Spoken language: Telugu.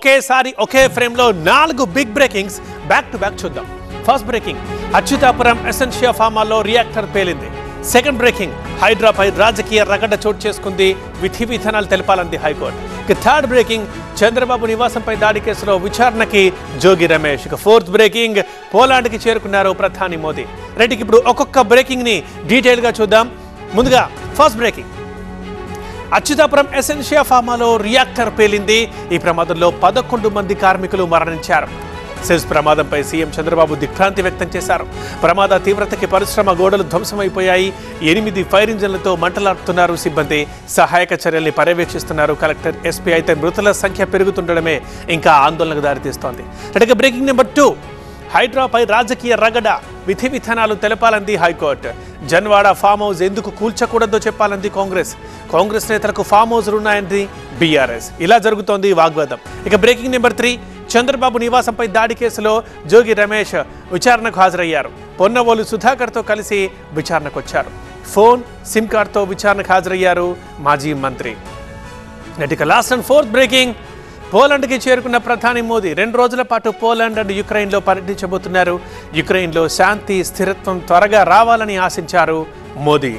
ఒకేసారి ఒకే ఫ్రేమ్లో 4 big breakings back to back చూద్దాం. ఫస్ట్ బ్రేకింగ్, అచ్యుతాపురం ఎసెన్షియా ఫార్మాలో రియాక్టర్ పేలింది. సెకండ్ బ్రేకింగ్, హైడ్రాపై రాజకీయ రగడ చోటు చేసుకుంది. విధి విధానాలు తెలపాలంది హైకోర్టు. ఇక థర్డ్ బ్రేకింగ్, చంద్రబాబు నివాసంపై దాడి కేసులో విచారణకి జోగి రమేష్. ఇక ఫోర్త్ బ్రేకింగ్, పోలాండ్కి చేరుకున్నారు ప్రధాని మోదీ. రైట్కి ఇప్పుడు ఒక్కొక్క బ్రేకింగ్ని డీటెయిల్గా చూద్దాం. ముందుగా ఫస్ట్ బ్రేకింగ్, అచ్యుతాపురం ఎసెన్షియా ఫార్మాలో రియాక్టర్ పేలింది. ఈ ప్రమాదంలో 11 మంది కార్మికులు మరణించారు. సెల్స్ ప్రమాదంపై సీఎం చంద్రబాబు దిగ్భ్రాంతి వ్యక్తం చేశారు. ప్రమాద తీవ్రతకి పరిశ్రమ గోడలు ధ్వంసమైపోయాయి. 8 ఫైర్ ఇంజన్లతో మంటలాడుతున్నారు సిబ్బంది. సహాయక చర్యల్ని పర్యవేక్షిస్తున్నారు కలెక్టర్, ఎస్పీ. అయితే మృతుల సంఖ్య పెరుగుతుండడమే ఇంకా ఆందోళనకు దారితీస్తోంది. ఇక బ్రేకింగ్ నెంబర్ 2, హైడ్రాపై రాజకీయ రగడ, విధి విధానాలు తెలపాలంది హైకోర్టు. జన్వాడ ఫామ్ హౌస్ ఎందుకు కూల్చకూడదో చెప్పాలంది కాంగ్రెస్ నేతలకు ఫామ్ హౌస్లు ఉన్నాయంది బీఆర్ఎస్. ఇలా జరుగుతోంది వాగ్వాదం. ఇక బ్రేకింగ్ నెంబర్ 3, చంద్రబాబు నివాసంపై దాడి కేసులో జోగి రమేష్ విచారణకు హాజరయ్యారు. పొన్నవోలు సుధాకర్తో కలిసి విచారణకు వచ్చారు. ఫోన్, సిమ్ కార్డ్తో విచారణకు హాజరయ్యారు మాజీ మంత్రి. ఇక లాస్ట్ అండ్ ఫోర్త్ బ్రేకింగ్, పోలాండ్కి చేరుకున్న ప్రధాని మోదీ 2 రోజుల పాటు పోలాండ్ అండ్ యుక్రెయిన్లో పర్యటించబోతున్నారు. యుక్రెయిన్లో శాంతి, స్థిరత్వం త్వరగా రావాలని ఆశించారు మోదీ.